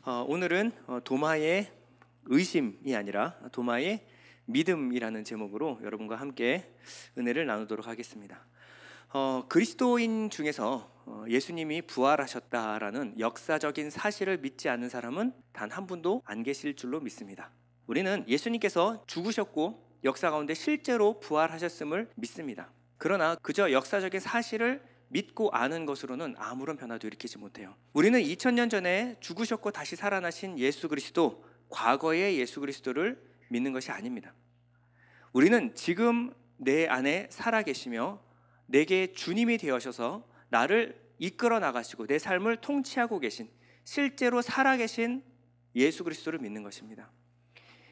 오늘은 도마의 의심이 아니라 도마의 믿음이라는 제목으로 여러분과 함께 은혜를 나누도록 하겠습니다. 그리스도인 중에서 예수님이 부활하셨다라는 역사적인 사실을 믿지 않는 사람은 단 한 분도 안 계실 줄로 믿습니다. 우리는 예수님께서 죽으셨고 역사 가운데 실제로 부활하셨음을 믿습니다. 그러나 그저 역사적인 사실을 믿고 아는 것으로는 아무런 변화도 일으키지 못해요. 우리는 2000년 전에 죽으셨고 다시 살아나신 예수 그리스도, 과거의 예수 그리스도를 믿는 것이 아닙니다. 우리는 지금 내 안에 살아계시며 내게 주님이 되어셔서 나를 이끌어 나가시고 내 삶을 통치하고 계신, 실제로 살아계신 예수 그리스도를 믿는 것입니다.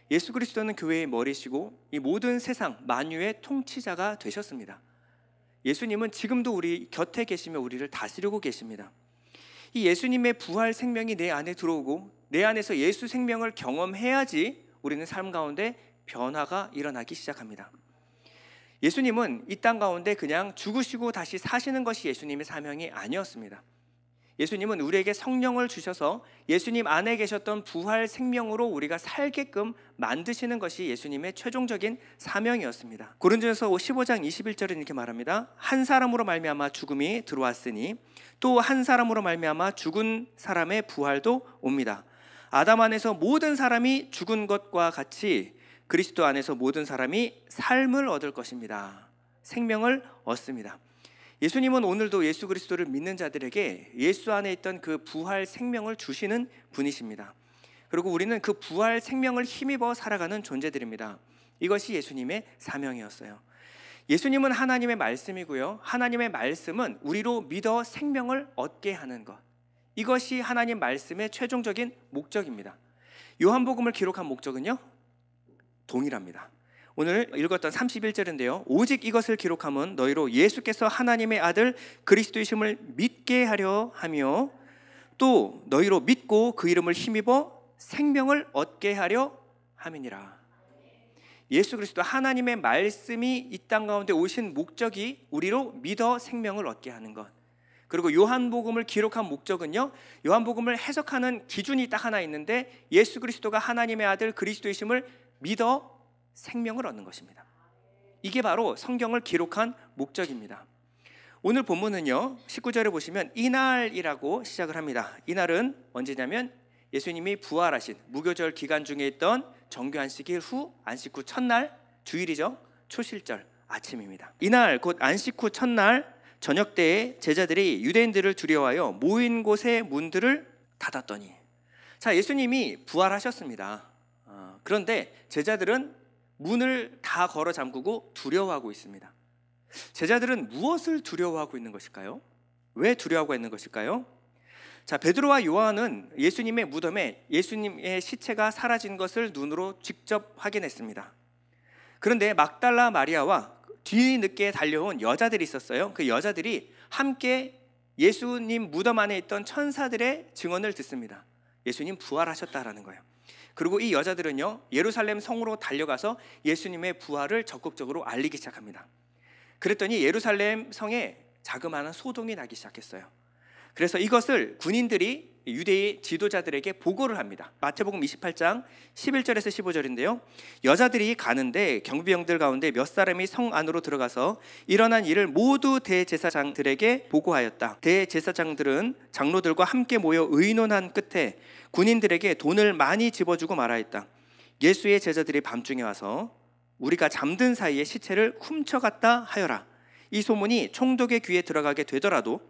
예수 그리스도는 교회의 머리시고 이 모든 세상 만유의 통치자가 되셨습니다. 예수님은 지금도 우리 곁에 계시며 우리를 다스리고 계십니다. 이 예수님의 부활 생명이 내 안에 들어오고 내 안에서 예수 생명을 경험해야지 우리는 삶 가운데 변화가 일어나기 시작합니다. 예수님은 이 땅 가운데 그냥 죽으시고 다시 사시는 것이 예수님의 사명이 아니었습니다. 예수님은 우리에게 성령을 주셔서 예수님 안에 계셨던 부활 생명으로 우리가 살게끔 만드시는 것이 예수님의 최종적인 사명이었습니다. 고린도전서 15장 21절은 이렇게 말합니다. 한 사람으로 말미암아 죽음이 들어왔으니 또 한 사람으로 말미암아 죽은 사람의 부활도 옵니다. 아담 안에서 모든 사람이 죽은 것과 같이 그리스도 안에서 모든 사람이 삶을 얻을 것입니다. 생명을 얻습니다. 예수님은 오늘도 예수 그리스도를 믿는 자들에게 예수 안에 있던 그 부활 생명을 주시는 분이십니다. 그리고 우리는 그 부활 생명을 힘입어 살아가는 존재들입니다. 이것이 예수님의 사명이었어요. 예수님은 하나님의 말씀이고요, 하나님의 말씀은 우리로 믿어 생명을 얻게 하는 것, 이것이 하나님 말씀의 최종적인 목적입니다. 요한복음을 기록한 목적은요, 동일합니다. 오늘 읽었던 31절인데요. 오직 이것을 기록함은 너희로 예수께서 하나님의 아들 그리스도이심을 믿게 하려 하며 또 너희로 믿고 그 이름을 힘입어 생명을 얻게 하려 함이니라. 예수 그리스도 하나님의 말씀이 이 땅 가운데 오신 목적이 우리로 믿어 생명을 얻게 하는 것. 그리고 요한복음을 기록한 목적은요, 요한복음을 해석하는 기준이 딱 하나 있는데 예수 그리스도가 하나님의 아들 그리스도이심을 믿어 생명을 얻는 것입니다. 이게 바로 성경을 기록한 목적입니다. 오늘 본문은요, 19절에 보시면 이날이라고 시작을 합니다. 이날은 언제냐면 예수님이 부활하신 무교절 기간 중에 있던 정규 안식일 후 안식 후 첫날, 주일이죠. 초실절 아침입니다. 이날 곧 안식 후 첫날 저녁 때에 제자들이 유대인들을 두려워하여 모인 곳의 문들을 닫았더니, 자, 예수님이 부활하셨습니다. 그런데 제자들은 문을 다 걸어 잠그고 두려워하고 있습니다. 제자들은 무엇을 두려워하고 있는 것일까요? 왜 두려워하고 있는 것일까요? 자, 베드로와 요한은 예수님의 무덤에 예수님의 시체가 사라진 것을 눈으로 직접 확인했습니다. 그런데 막달라 마리아와 뒤늦게 달려온 여자들이 있었어요. 그 여자들이 함께 예수님 무덤 안에 있던 천사들의 증언을 듣습니다. 예수님 부활하셨다라는 거예요. 그리고 이 여자들은요, 예루살렘 성으로 달려가서 예수님의 부활을 적극적으로 알리기 시작합니다. 그랬더니 예루살렘 성에 자그마한 소동이 나기 시작했어요. 그래서 이것을 군인들이 유대의 지도자들에게 보고를 합니다. 마태복음 28장 11절에서 15절인데요. 여자들이 가는데 경비병들 가운데 몇 사람이 성 안으로 들어가서 일어난 일을 모두 대제사장들에게 보고하였다. 대제사장들은 장로들과 함께 모여 의논한 끝에 군인들에게 돈을 많이 집어주고 말하였다. 예수의 제자들이 밤중에 와서 우리가 잠든 사이에 시체를 훔쳐갔다 하여라. 이 소문이 총독의 귀에 들어가게 되더라도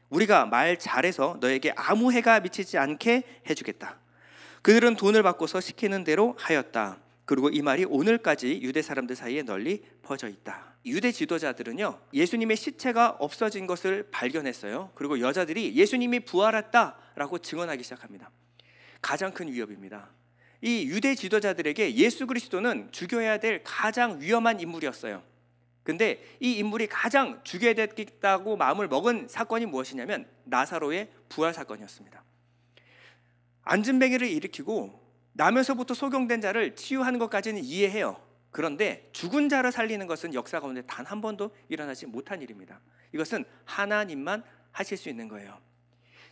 우리가 말 잘해서 너에게 아무 해가 미치지 않게 해주겠다. 그들은 돈을 받고서 시키는 대로 하였다. 그리고 이 말이 오늘까지 유대 사람들 사이에 널리 퍼져 있다. 유대 지도자들은요, 예수님의 시체가 없어진 것을 발견했어요. 그리고 여자들이 예수님이 부활했다라고 증언하기 시작합니다. 가장 큰 위협입니다. 이 유대 지도자들에게 예수 그리스도는 죽여야 될 가장 위험한 인물이었어요. 근데 이 인물이 가장 죽여야 되겠다고 마음을 먹은 사건이 무엇이냐면 나사로의 부활 사건이었습니다. 안진뱅이를 일으키고 나면서부터 소경된 자를 치유하는 것까지는 이해해요. 그런데 죽은 자를 살리는 것은 역사 가운데 단 한 번도 일어나지 못한 일입니다. 이것은 하나님만 하실 수 있는 거예요.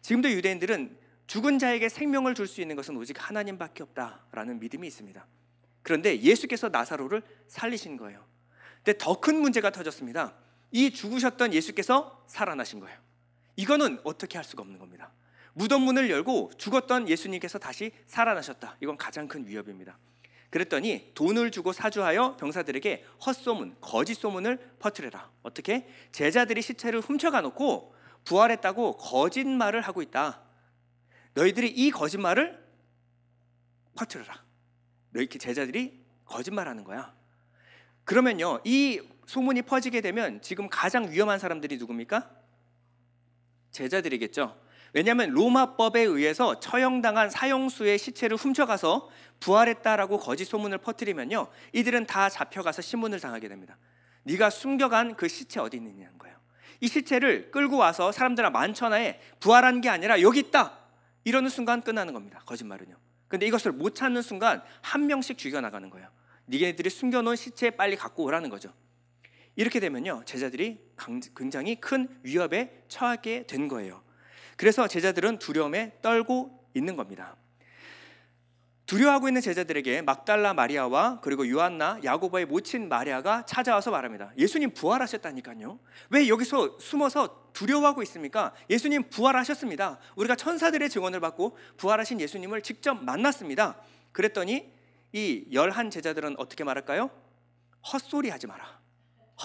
지금도 유대인들은 죽은 자에게 생명을 줄 수 있는 것은 오직 하나님밖에 없다라는 믿음이 있습니다. 그런데 예수께서 나사로를 살리신 거예요. 근데 더 큰 문제가 터졌습니다. 이 죽으셨던 예수께서 살아나신 거예요. 이거는 어떻게 할 수가 없는 겁니다. 무덤 문을 열고 죽었던 예수님께서 다시 살아나셨다. 이건 가장 큰 위협입니다. 그랬더니 돈을 주고 사주하여 병사들에게 헛소문, 거짓 소문을 퍼뜨려라. 어떻게? 제자들이 시체를 훔쳐가 놓고 부활했다고 거짓말을 하고 있다. 너희들이 이 거짓말을 퍼뜨려라. 너희 제자들이 거짓말하는 거야. 그러면요, 이 소문이 퍼지게 되면 지금 가장 위험한 사람들이 누굽니까? 제자들이겠죠. 왜냐하면 로마법에 의해서 처형당한 사형수의 시체를 훔쳐가서 부활했다라고 거짓 소문을 퍼뜨리면요, 이들은 다 잡혀가서 신문을 당하게 됩니다. 네가 숨겨간 그 시체 어디 있느냐는 거예요. 이 시체를 끌고 와서 사람들 만천하에 부활한 게 아니라 여기 있다, 이러는 순간 끝나는 겁니다. 거짓말은요. 근데 이것을 못 찾는 순간 한 명씩 죽여나가는 거예요. 니네들이 숨겨놓은 시체 빨리 갖고 오라는 거죠. 이렇게 되면요, 제자들이 굉장히 큰 위협에 처하게 된 거예요. 그래서 제자들은 두려움에 떨고 있는 겁니다. 두려워하고 있는 제자들에게 막달라 마리아와 그리고 요한나, 야고보의 모친 마리아가 찾아와서 말합니다. 예수님 부활하셨다니까요. 왜 여기서 숨어서 두려워하고 있습니까? 예수님 부활하셨습니다. 우리가 천사들의 증언을 받고 부활하신 예수님을 직접 만났습니다. 그랬더니 이 11 제자들은 어떻게 말할까요? 헛소리 하지 마라.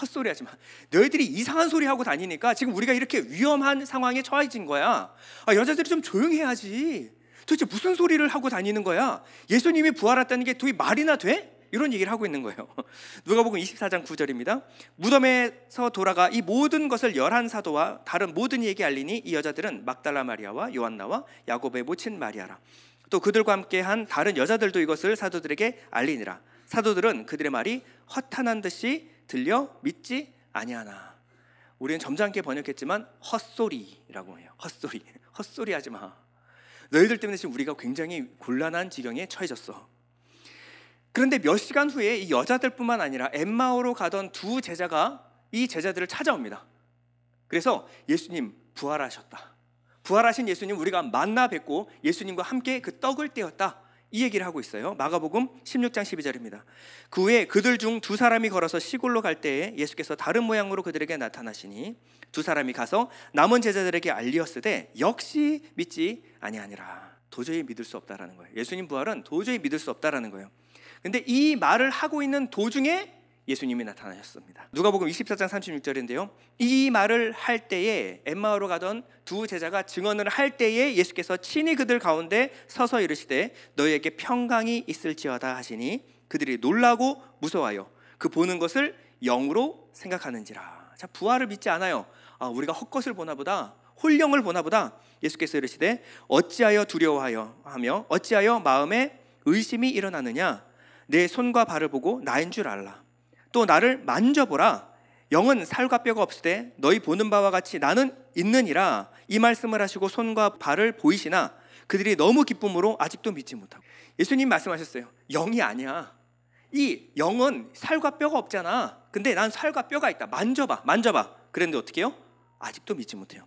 헛소리 하지 마. 너희들이 이상한 소리 하고 다니니까 지금 우리가 이렇게 위험한 상황에 처해진 거야. 여자들이 좀 조용히 해야지. 도대체 무슨 소리를 하고 다니는 거야? 예수님이 부활했다는 게 도대체 말이나 돼? 이런 얘기를 하고 있는 거예요. 누가복음 24장 9절입니다. 무덤에서 돌아가 이 모든 것을 11 사도와 다른 모든 이에게 알리니 이 여자들은 막달라 마리아와 요한나와 야고보의 모친 마리아라. 또 그들과 함께한 다른 여자들도 이것을 사도들에게 알리니라. 사도들은 그들의 말이 허탄한 듯이 들려 믿지 아니하나. 우리는 점잖게 번역했지만 헛소리라고 해요. 헛소리 하지 마. 너희들 때문에 지금 우리가 굉장히 곤란한 지경에 처해졌어. 그런데 몇 시간 후에 이 여자들뿐만 아니라 엠마오로 가던 두 제자가 이 제자들을 찾아옵니다. 그래서 예수님 부활하셨다. 부활하신 예수님 우리가 만나 뵙고 예수님과 함께 그 떡을 떼었다. 이 얘기를 하고 있어요. 마가복음 16장 12절입니다. 그 후에 그들 중 2 사람이 걸어서 시골로 갈 때에 예수께서 다른 모양으로 그들에게 나타나시니 2 사람이 가서 남은 제자들에게 알리었으되 역시 믿지 아니하니라. 도저히 믿을 수 없다라는 거예요. 예수님 부활은 도저히 믿을 수 없다라는 거예요. 근데 이 말을 하고 있는 도중에 예수님이 나타나셨습니다. 누가복음 24장 36절인데요. 이 말을 할 때에 엠마오로 가던 2 제자가 증언을 할 때에 예수께서 친히 그들 가운데 서서 이르시되 너희에게 평강이 있을지어다 하시니 그들이 놀라고 무서워하여 그 보는 것을 영으로 생각하는지라. 자, 부활을 믿지 않아요. 우리가 헛것을 보나 보다, 홀령을 보나 보다. 예수께서 이르시되 어찌하여 두려워하여 하며 어찌하여 마음에 의심이 일어나느냐. 내 손과 발을 보고 나인 줄 알라. 또 나를 만져보라. 영은 살과 뼈가 없으되 너희 보는 바와 같이 나는 있느니라. 이 말씀을 하시고 손과 발을 보이시나 그들이 너무 기쁨으로 아직도 믿지 못하고. 예수님 말씀하셨어요. 영이 아니야. 이 영은 살과 뼈가 없잖아. 근데 난 살과 뼈가 있다. 만져봐. 그랬는데 어떻게 해요? 아직도 믿지 못해요.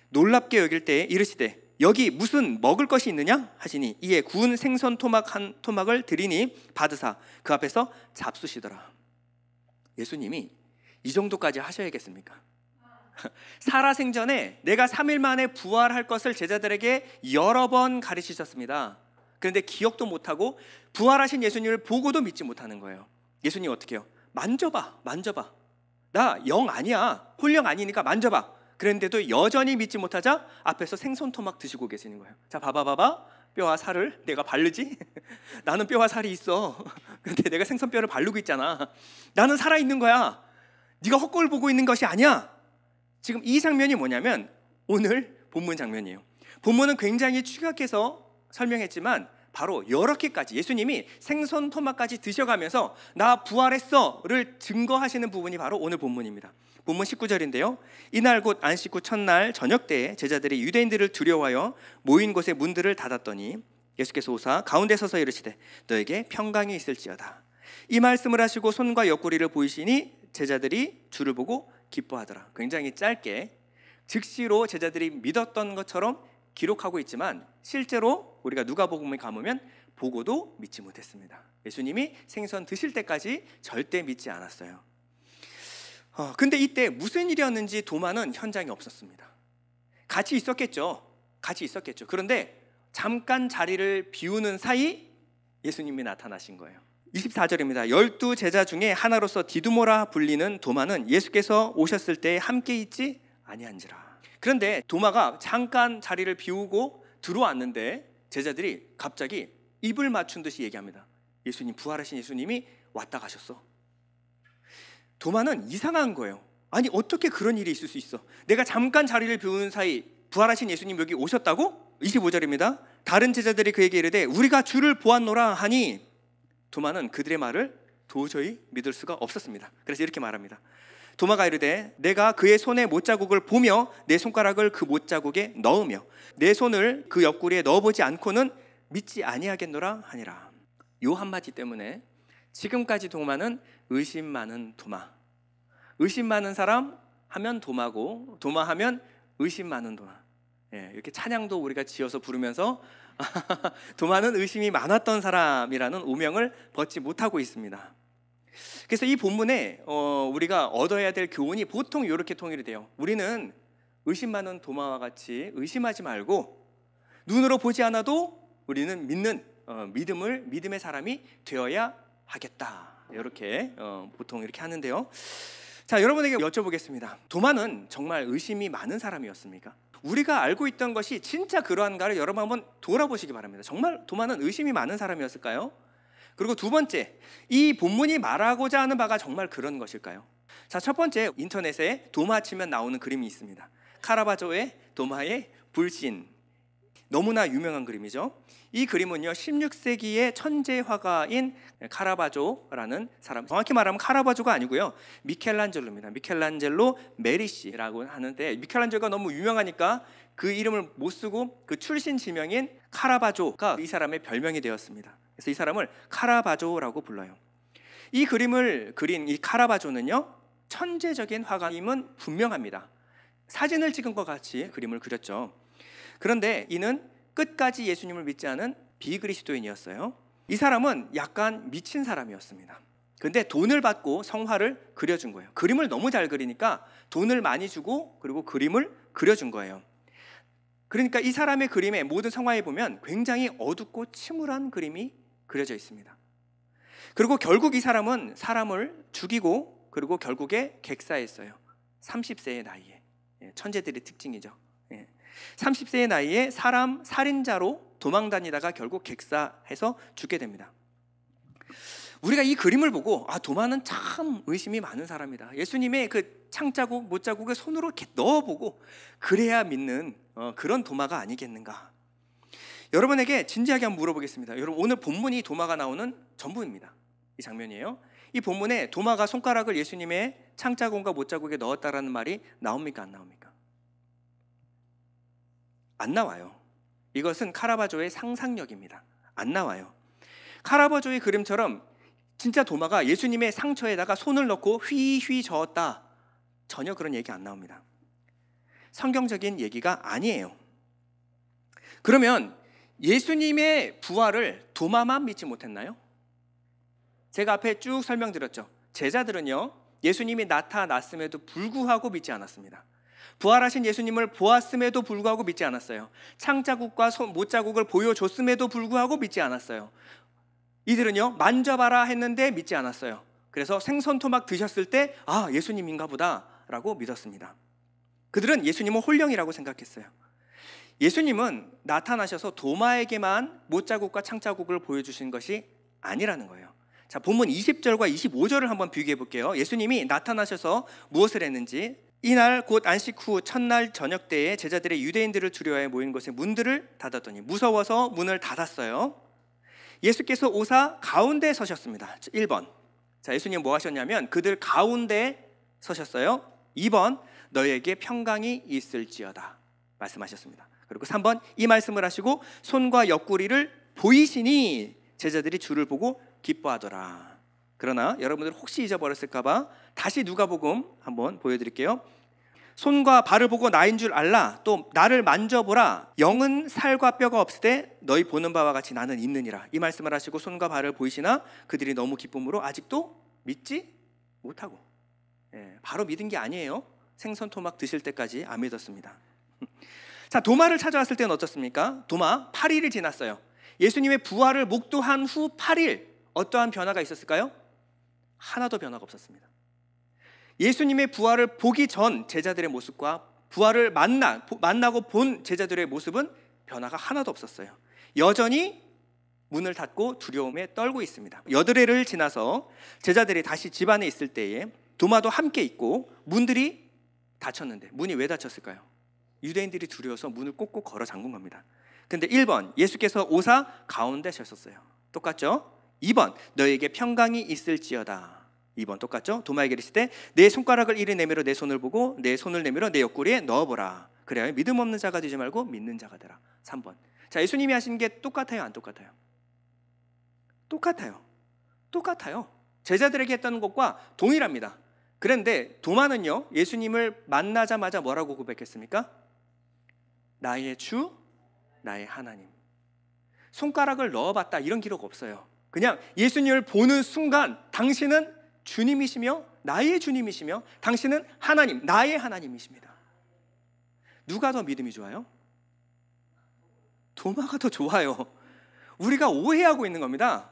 놀랍게 여길 때에 이르시되 여기 무슨 먹을 것이 있느냐 하시니 이에 구운 생선 토막 한 토막을 드리니 받으사 그 앞에서 잡수시더라. 예수님이 이 정도까지 하셔야겠습니까? 살아생전에 내가 3일 만에 부활할 것을 제자들에게 여러 번 가르치셨습니다. 그런데 기억도 못하고 부활하신 예수님을 보고도 믿지 못하는 거예요. 예수님 어떻게 해요? 만져봐. 나 영 아니야. 홀령 아니니까 만져봐. 그런데도 여전히 믿지 못하자 앞에서 생선 토막 드시고 계시는 거예요. 자, 봐봐. 뼈와 살을 내가 바르지? 나는 뼈와 살이 있어. 근데 내가 생선뼈를 바르고 있잖아. 나는 살아있는 거야. 네가 헛걸 보고 있는 것이 아니야. 지금 이 장면이 뭐냐면 오늘 본문 장면이에요. 본문은 굉장히 축약해서 설명했지만 바로 이렇게까지 예수님이 생선 토막까지 드셔가면서 나 부활했어를 증거하시는 부분이 바로 오늘 본문입니다. 본문 19절인데요. 이날 곧 안식 후 첫날 저녁 때에 제자들이 유대인들을 두려워하여 모인 곳에 문들을 닫았더니 예수께서 오사 가운데 서서 이르시되 너에게 평강이 있을지어다. 이 말씀을 하시고 손과 옆구리를 보이시니 제자들이 주를 보고 기뻐하더라. 굉장히 짧게 즉시로 제자들이 믿었던 것처럼 기록하고 있지만 실제로 우리가 누가복음에 가보면 보고도 믿지 못했습니다. 예수님이 생선 드실 때까지 절대 믿지 않았어요. 근데 이때 무슨 일이었는지 도마는 현장에 없었습니다. 같이 있었겠죠. 그런데 잠깐 자리를 비우는 사이 예수님이 나타나신 거예요. 24절입니다. 12 제자 중에 하나로서 디두모라 불리는 도마는 예수께서 오셨을 때 함께 있지 아니한지라. 그런데 도마가 잠깐 자리를 비우고 들어왔는데 제자들이 갑자기 입을 맞춘 듯이 얘기합니다. 예수님, 부활하신 예수님이 왔다 가셨어. 도마는 이상한 거예요. 아니, 어떻게 그런 일이 있을 수 있어? 내가 잠깐 자리를 비우는 사이 부활하신 예수님 여기 오셨다고? 25절입니다. 다른 제자들이 그에게 이르되 우리가 주를 보았노라 하니 도마는 그들의 말을 도저히 믿을 수가 없었습니다. 그래서 이렇게 말합니다. 도마가 이르되 내가 그의 손에 못자국을 보며 내 손가락을 그 못자국에 넣으며 내 손을 그 옆구리에 넣어보지 않고는 믿지 아니하겠노라 하니라. 요 한마디 때문에 지금까지 도마는 의심 많은 도마. 의심 많은 사람 하면 도마고, 도마 하면 의심 많은 도마. 이렇게 찬양도 우리가 지어서 부르면서 도마는 의심이 많았던 사람이라는 오명을 벗지 못하고 있습니다. 그래서 이 본문에 우리가 얻어야 될 교훈이 보통 이렇게 통일이 돼요. 우리는 의심 많은 도마와 같이 의심하지 말고 눈으로 보지 않아도 우리는 믿는 믿음의 사람이 되어야 하겠다. 이렇게 보통 이렇게 하는데요. 자, 여러분에게 여쭤보겠습니다. 도마는 정말 의심이 많은 사람이었습니까? 우리가 알고 있던 것이 진짜 그러한가를 여러분 한번 돌아보시기 바랍니다. 정말 도마는 의심이 많은 사람이었을까요? 그리고 두 번째, 이 본문이 말하고자 하는 바가 정말 그런 것일까요? 자, 첫 번째, 인터넷에 도마 치면 나오는 그림이 있습니다. 카라바조의 도마의 불신, 너무나 유명한 그림이죠. 이 그림은요 16세기의 천재 화가인 카라바조라는 사람, 정확히 말하면 카라바조가 아니고요 미켈란젤로입니다. 미켈란젤로 메리시라고 하는데, 미켈란젤로가 너무 유명하니까 그 이름을 못 쓰고 그 출신 지명인 카라바조가 이 사람의 별명이 되었습니다. 그래서 이 사람을 카라바조라고 불러요. 이 그림을 그린 이 카라바조는요 천재적인 화가임은 분명합니다. 사진을 찍은 것 같이 그림을 그렸죠. 그런데 이는 끝까지 예수님을 믿지 않은 비그리스도인이었어요. 이 사람은 약간 미친 사람이었습니다. 그런데 돈을 받고 성화를 그려준 거예요. 그림을 너무 잘 그리니까 돈을 많이 주고 그리고 그림을 그려준 거예요. 그러니까 이 사람의 그림에 모든 성화에 보면 굉장히 어둡고 침울한 그림이 그려져 있습니다. 그리고 결국 이 사람은 사람을 죽이고 그리고 결국에 객사했어요. 30세의 나이에. 천재들의 특징이죠. 30세의 나이에 사람 살인자로 도망다니다가 결국 객사해서 죽게 됩니다. 우리가 이 그림을 보고 도마는 참 의심이 많은 사람이다. 예수님의 그 창자국 못자국을 손으로 이렇게 넣어보고 그래야 믿는 그런 도마가 아니겠는가. 여러분에게 진지하게 한번 물어보겠습니다. 여러분, 오늘 본문이 도마가 나오는 전부입니다. 이 장면이에요. 이 본문에 도마가 손가락을 예수님의 창자국과 못자국에 넣었다라는 말이 나옵니까 안 나옵니까? 안 나와요. 이것은 카라바조의 상상력입니다. 안 나와요. 카라바조의 그림처럼 진짜 도마가 예수님의 상처에다가 손을 넣고 휘휘 저었다, 전혀 그런 얘기 안 나옵니다. 성경적인 얘기가 아니에요. 그러면 예수님의 부활을 도마만 믿지 못했나요? 제가 앞에 쭉 설명드렸죠. 제자들은요 예수님이 나타났음에도 불구하고 믿지 않았습니다. 부활하신 예수님을 보았음에도 불구하고 믿지 않았어요. 창자국과 못자국을 보여줬음에도 불구하고 믿지 않았어요. 이들은요 만져봐라 했는데 믿지 않았어요. 그래서 생선 토막 드셨을 때 예수님인가 보다 라고 믿었습니다. 그들은 예수님은 홀령이라고 생각했어요. 예수님은 나타나셔서 도마에게만 못자국과 창자국을 보여주신 것이 아니라는 거예요. 자, 본문 20절과 25절을 한번 비교해 볼게요. 예수님이 나타나셔서 무엇을 했는지. 이날 곧 안식 후 첫날 저녁 때에 제자들의 유대인들을 두려워해 모인 곳에 문들을 닫았더니 무서워서 문을 닫았어요. 예수께서 오사 가운데 서셨습니다. 1번. 자, 예수님 뭐 하셨냐면 그들 가운데 서셨어요. 2번. 너희에게 평강이 있을지어다 말씀하셨습니다. 그리고 3번. 이 말씀을 하시고 손과 옆구리를 보이시니 제자들이 주를 보고 기뻐하더라. 그러나 여러분들 혹시 잊어버렸을까 봐 다시 누가복음 한번 보여드릴게요. 손과 발을 보고 나인 줄 알라. 또 나를 만져보라. 영은 살과 뼈가 없으되 너희 보는 바와 같이 나는 있느니라. 이 말씀을 하시고 손과 발을 보이시나 그들이 너무 기쁨으로 아직도 믿지 못하고. 바로 믿은 게 아니에요. 생선 토막 드실 때까지 안 믿었습니다. 자, 도마를 찾아왔을 때는 어떻습니까? 도마 8일이 지났어요. 예수님의 부활을 목도한 후 8일 어떠한 변화가 있었을까요? 하나도 변화가 없었습니다. 예수님의 부활을 보기 전 제자들의 모습과 부활을 만나고 본 제자들의 모습은 변화가 하나도 없었어요. 여전히 문을 닫고 두려움에 떨고 있습니다. 여드레를 지나서 제자들이 다시 집 안에 있을 때에 도마도 함께 있고 문들이 닫혔는데 문이 왜 닫혔을까요? 유대인들이 두려워서 문을 꼭꼭 걸어 잠근 겁니다. 근데 1번 예수께서 오사 가운데 섰었어요. 똑같죠? 2번 너에게 평강이 있을지어다. 2번 똑같죠? 도마에게 이르시되 내 손가락을 이리 내밀어 내 손을 보고 내 손을 내밀어 내 옆구리에 넣어보라. 그래야 믿음 없는 자가 되지 말고 믿는 자가 되라. 3번. 자, 예수님이 하신 게 똑같아요, 안 똑같아요? 똑같아요. 제자들에게 했던 것과 동일합니다. 그런데 도마는요, 예수님을 만나자마자 뭐라고 고백했습니까? 나의 주, 나의 하나님. 손가락을 넣어봤다 이런 기록 없어요. 그냥 예수님을 보는 순간 당신은 주님이시며 나의 주님이시며 당신은 하나님, 나의 하나님이십니다. 누가 더 믿음이 좋아요? 도마가 더 좋아요. 우리가 오해하고 있는 겁니다.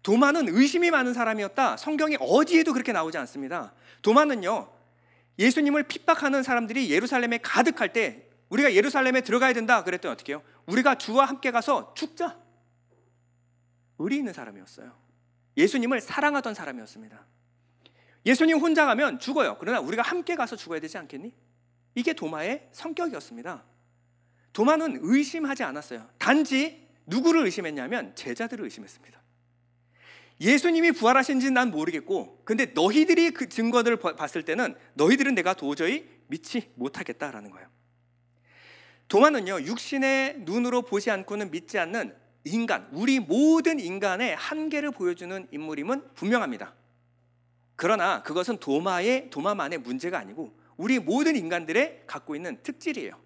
도마는 의심이 많은 사람이었다. 성경에 어디에도 그렇게 나오지 않습니다. 도마는요, 예수님을 핍박하는 사람들이 예루살렘에 가득할 때 우리가 예루살렘에 들어가야 된다 그랬더니 어떻게 해요? 우리가 주와 함께 가서 죽자. 의리 있는 사람이었어요. 예수님을 사랑하던 사람이었습니다. 예수님 혼자 가면 죽어요. 그러나 우리가 함께 가서 죽어야 되지 않겠니? 이게 도마의 성격이었습니다. 도마는 의심하지 않았어요. 단지 누구를 의심했냐면 제자들을 의심했습니다. 예수님이 부활하신지는 난 모르겠고, 근데 너희들이 그 증거들을 봤을 때는 너희들은 내가 도저히 믿지 못하겠다라는 거예요. 도마는요, 육신의 눈으로 보지 않고는 믿지 않는 인간, 우리 모든 인간의 한계를 보여주는 인물임은 분명합니다. 그러나 그것은 도마만의 문제가 아니고 우리 모든 인간들의 갖고 있는 특질이에요.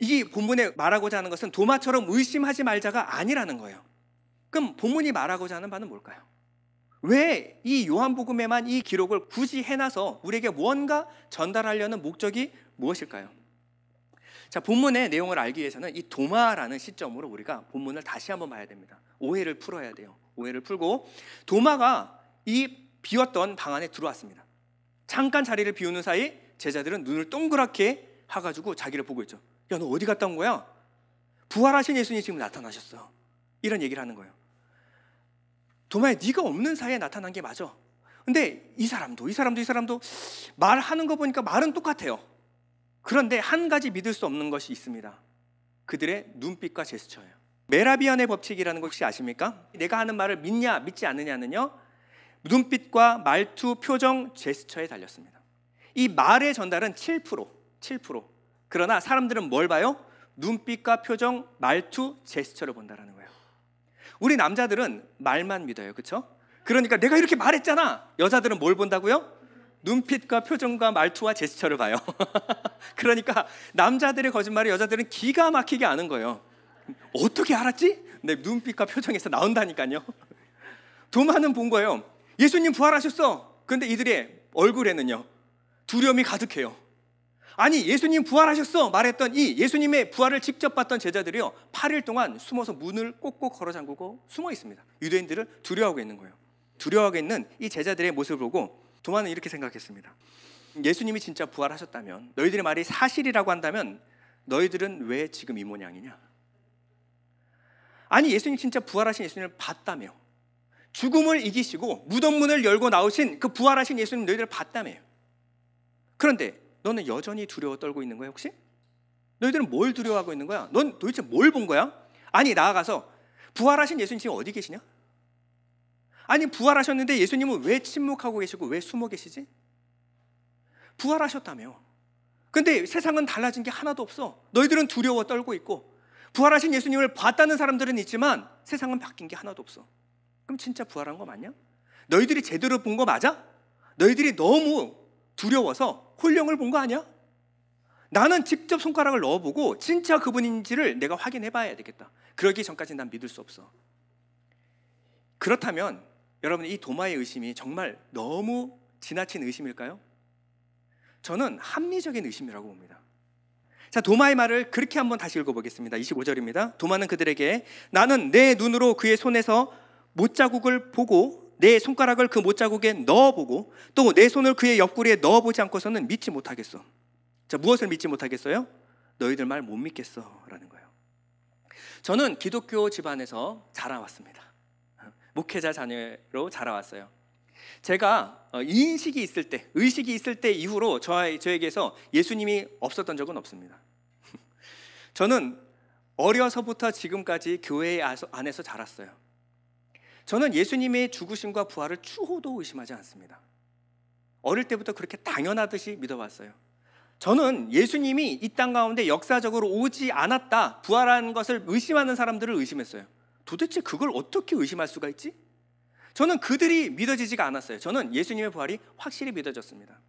이 본문에 말하고자 하는 것은 도마처럼 의심하지 말자가 아니라는 거예요. 그럼 본문이 말하고자 하는 바는 뭘까요? 왜 이 요한복음에만 이 기록을 굳이 해놔서 우리에게 무언가 전달하려는 목적이 무엇일까요? 자, 본문의 내용을 알기 위해서는 이 도마라는 시점으로 우리가 본문을 다시 한번 봐야 됩니다. 오해를 풀어야 돼요. 오해를 풀고 도마가 이 비었던 방 안에 들어왔습니다. 잠깐 자리를 비우는 사이 제자들은 눈을 동그랗게 해가지고 자기를 보고 있죠. 야, 너 어디 갔다 온 거야? 부활하신 예수님이 지금 나타나셨어. 이런 얘기를 하는 거예요. 도마야, 네가 없는 사이에 나타난 게 맞아. 근데 이 사람도 말하는 거 보니까 말은 똑같아요. 그런데 한 가지 믿을 수 없는 것이 있습니다. 그들의 눈빛과 제스처예요. 메라비안의 법칙이라는 거 혹시 아십니까? 내가 하는 말을 믿냐 믿지 않느냐는요, 눈빛과 말투, 표정, 제스처에 달렸습니다. 이 말의 전달은 7%. 그러나 사람들은 뭘 봐요? 눈빛과 표정, 말투, 제스처를 본다라는 거예요. 우리 남자들은 말만 믿어요. 그렇죠? 그러니까 내가 이렇게 말했잖아. 여자들은 뭘 본다고요? 눈빛과 표정과 말투와 제스처를 봐요. 그러니까 남자들의 거짓말을 여자들은 기가 막히게 아는 거예요. 어떻게 알았지? 내 눈빛과 표정에서 나온다니까요. 도마는 본 거예요. 예수님 부활하셨어. 그런데 이들의 얼굴에는요, 두려움이 가득해요. 아니, 예수님 부활하셨어 말했던 이 예수님의 부활을 직접 봤던 제자들이요, 8일 동안 숨어서 문을 꼭꼭 걸어 잠그고 숨어 있습니다. 유대인들을 두려워하고 있는 거예요. 두려워하고 있는 이 제자들의 모습을 보고 도마는 이렇게 생각했습니다. 예수님이 진짜 부활하셨다면, 너희들의 말이 사실이라고 한다면 너희들은 왜 지금 이 모양이냐? 아니, 예수님 진짜 부활하신 예수님을 봤다며, 죽음을 이기시고 무덤 문을 열고 나오신 그 부활하신 예수님 너희들 봤다며요. 그런데 너는 여전히 두려워 떨고 있는 거야 혹시? 너희들은 뭘 두려워하고 있는 거야? 넌 도대체 뭘 본 거야? 아니, 나아가서 부활하신 예수님 지금 어디 계시냐? 아니, 부활하셨는데 예수님은 왜 침묵하고 계시고 왜 숨어 계시지? 부활하셨다며. 근데 세상은 달라진 게 하나도 없어. 너희들은 두려워 떨고 있고, 부활하신 예수님을 봤다는 사람들은 있지만 세상은 바뀐 게 하나도 없어. 그럼 진짜 부활한 거 맞냐? 너희들이 제대로 본 거 맞아? 너희들이 너무 두려워서 홀령을 본 거 아니야? 나는 직접 손가락을 넣어보고 진짜 그분인지를 내가 확인해 봐야 되겠다. 그러기 전까지 난 믿을 수 없어. 그렇다면 여러분, 이 도마의 의심이 정말 너무 지나친 의심일까요? 저는 합리적인 의심이라고 봅니다. 자, 도마의 말을 그렇게 한번 다시 읽어보겠습니다. 25절입니다. 도마는 그들에게 나는 내 눈으로 그의 손에서 못자국을 보고 내 손가락을 그 못자국에 넣어보고 또 내 손을 그의 옆구리에 넣어보지 않고서는 믿지 못하겠어. 자, 무엇을 믿지 못하겠어요? 너희들 말 못 믿겠어 라는 거예요. 저는 기독교 집안에서 자라왔습니다. 목회자 자녀로 자라왔어요. 제가 인식이 있을 때, 의식이 있을 때 이후로 저에게서 예수님이 없었던 적은 없습니다. 저는 어려서부터 지금까지 교회 안에서 자랐어요. 저는 예수님의 죽으심과 부활을 추호도 의심하지 않습니다. 어릴 때부터 그렇게 당연하듯이 믿어왔어요. 저는 예수님이 이 땅 가운데 역사적으로 오지 않았다, 부활한 것을 의심하는 사람들을 의심했어요. 도대체 그걸 어떻게 의심할 수가 있지? 저는 그들이 믿어지지가 않았어요. 저는 예수님의 부활이 확실히 믿어졌습니다.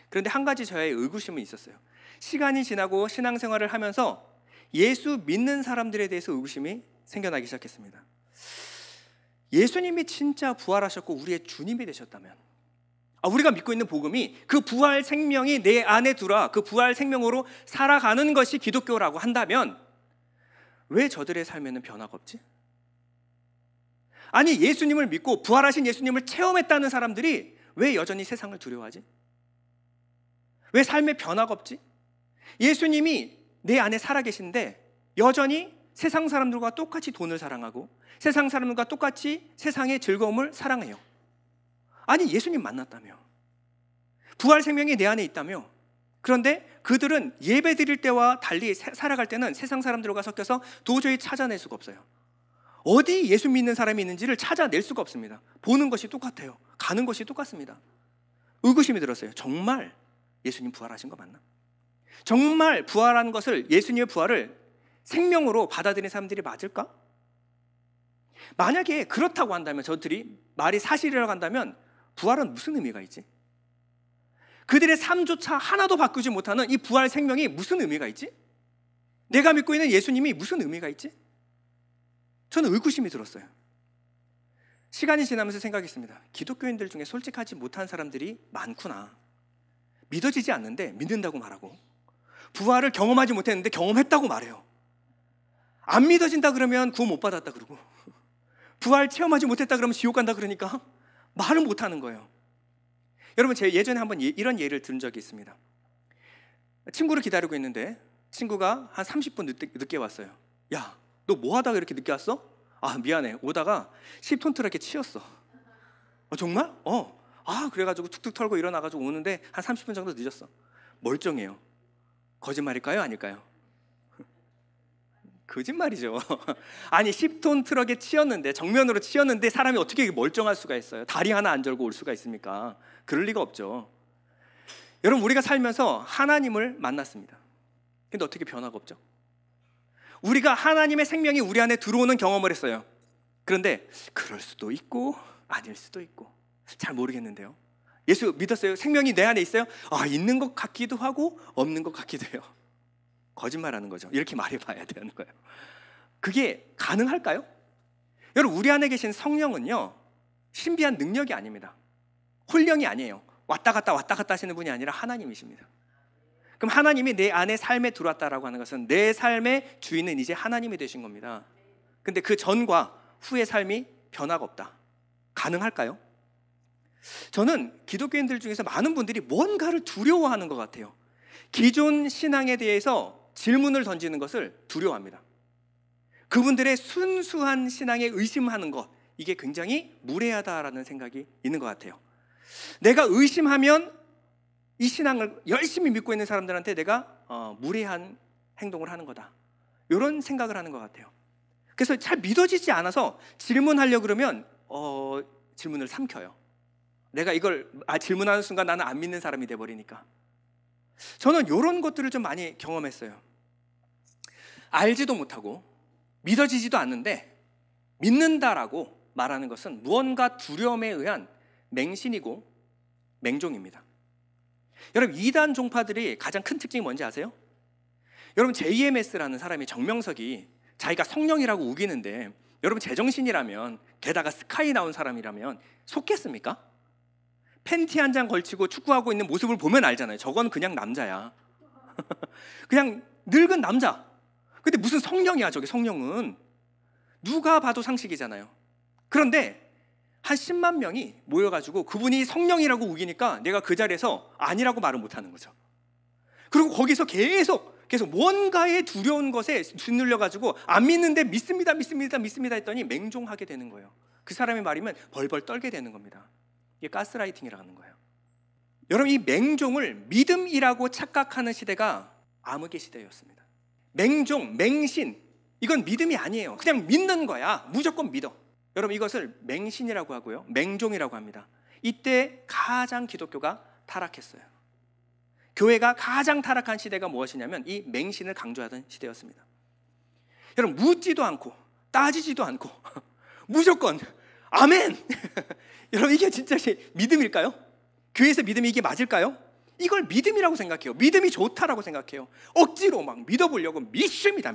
그런데 한 가지 저의 의구심은 있었어요. 시간이 지나고 신앙생활을 하면서 예수 믿는 사람들에 대해서 의구심이 생겨나기 시작했습니다. 예수님이 진짜 부활하셨고 우리의 주님이 되셨다면, 우리가 믿고 있는 복음이 그 부활 생명이 내 안에 들어와 그 부활 생명으로 살아가는 것이 기독교라고 한다면 왜 저들의 삶에는 변화가 없지? 아니, 예수님을 믿고 부활하신 예수님을 체험했다는 사람들이 왜 여전히 세상을 두려워하지? 왜 삶에 변화가 없지? 예수님이 내 안에 살아계신데 여전히 세상 사람들과 똑같이 돈을 사랑하고 세상 사람들과 똑같이 세상의 즐거움을 사랑해요. 아니, 예수님 만났다며, 부활 생명이 내 안에 있다며. 그런데 그들은 예배 드릴 때와 달리 살아갈 때는 세상 사람들과 섞여서 도저히 찾아낼 수가 없어요. 어디 예수 믿는 사람이 있는지를 찾아낼 수가 없습니다. 보는 것이 똑같아요. 가는 것이 똑같습니다. 의구심이 들었어요. 정말 예수님 부활하신 거 맞나? 정말 부활한 것을, 예수님의 부활을 생명으로 받아들이는 사람들이 맞을까? 만약에 그렇다고 한다면, 저들이 말이 사실이라고 한다면 부활은 무슨 의미가 있지? 그들의 삶조차 하나도 바꾸지 못하는 이 부활 생명이 무슨 의미가 있지? 내가 믿고 있는 예수님이 무슨 의미가 있지? 저는 의구심이 들었어요. 시간이 지나면서 생각했습니다. 기독교인들 중에 솔직하지 못한 사람들이 많구나. 믿어지지 않는데 믿는다고 말하고, 부활을 경험하지 못했는데 경험했다고 말해요. 안 믿어진다 그러면 구원 못 받았다 그러고, 부활 체험하지 못했다 그러면 지옥 간다 그러니까 말을 못하는 거예요. 여러분, 제가 예전에 한번 이런 예를 들은 적이 있습니다. 친구를 기다리고 있는데 친구가 한 30분 늦게 왔어요. 야, 너 뭐 하다가 이렇게 늦게 왔어? 미안해, 오다가 10톤 트럭에 치였어. 정말? 그래가지고 툭툭 털고 일어나가지고 오는데 한 30분 정도 늦었어. 멀쩡해요. 거짓말일까요? 아닐까요? 거짓말이죠. 아니, 10톤 트럭에 치였는데, 정면으로 치였는데 사람이 어떻게 멀쩡할 수가 있어요? 다리 하나 안 절고 올 수가 있습니까? 그럴 리가 없죠. 여러분, 우리가 살면서 하나님을 만났습니다. 근데 어떻게 변화가 없죠? 우리가 하나님의 생명이 우리 안에 들어오는 경험을 했어요. 그런데 그럴 수도 있고 아닐 수도 있고 잘 모르겠는데요. 예수 믿었어요? 생명이 내 안에 있어요? 있는 것 같기도 하고 없는 것 같기도 해요. 거짓말하는 거죠. 이렇게 말해봐야 되는 거예요. 그게 가능할까요? 여러분, 우리 안에 계신 성령은요, 신비한 능력이 아닙니다. 홀령이 아니에요. 왔다 갔다 하시는 분이 아니라 하나님이십니다. 그럼 하나님이 내 안에 삶에 들어왔다라고 하는 것은 내 삶의 주인은 이제 하나님이 되신 겁니다. 근데 그 전과 후의 삶이 변화가 없다. 가능할까요? 저는 기독교인들 중에서 많은 분들이 뭔가를 두려워하는 것 같아요. 기존 신앙에 대해서 질문을 던지는 것을 두려워합니다. 그분들의 순수한 신앙에 의심하는 것, 이게 굉장히 무례하다라는 생각이 있는 것 같아요. 내가 의심하면 이 신앙을 열심히 믿고 있는 사람들한테 내가 무례한 행동을 하는 거다, 이런 생각을 하는 것 같아요. 그래서 잘 믿어지지 않아서 질문하려고 그러면 질문을 삼켜요. 내가 이걸 질문하는 순간 나는 안 믿는 사람이 돼버리니까. 저는 이런 것들을 좀 많이 경험했어요. 알지도 못하고 믿어지지도 않는데 믿는다라고 말하는 것은 무언가 두려움에 의한 맹신이고 맹종입니다. 여러분, 이단 종파들이 가장 큰 특징이 뭔지 아세요? 여러분, JMS라는 사람이 정명석이 자기가 성령이라고 우기는데, 여러분 제정신이라면, 게다가 스카이 나온 사람이라면 속겠습니까? 팬티 한 장 걸치고 축구하고 있는 모습을 보면 알잖아요. 저건 그냥 남자야. 그냥 늙은 남자. 근데 무슨 성령이야, 저게. 성령은 누가 봐도 상식이잖아요. 그런데 한 10만 명이 모여가지고 그분이 성령이라고 우기니까 내가 그 자리에서 아니라고 말을 못하는 거죠. 그리고 거기서 계속 뭔가에 두려운 것에 짓눌려가지고 안 믿는데 믿습니다 했더니 맹종하게 되는 거예요. 그 사람의 말이면 벌벌 떨게 되는 겁니다. 이게 가스라이팅이라는 거예요. 여러분, 이 맹종을 믿음이라고 착각하는 시대가 암흑의 시대였습니다. 맹종, 맹신, 이건 믿음이 아니에요. 그냥 믿는 거야. 무조건 믿어. 여러분, 이것을 맹신이라고 하고요, 맹종이라고 합니다. 이때 가장 기독교가 타락했어요. 교회가 가장 타락한 시대가 무엇이냐면 이 맹신을 강조하던 시대였습니다. 여러분, 묻지도 않고 따지지도 않고 무조건 아멘. 여러분, 이게 진짜 믿음일까요? 교회에서 믿음이 이게 맞을까요? 이걸 믿음이라고 생각해요. 믿음이 좋다라고 생각해요. 억지로 막 믿어보려고 믿습니다.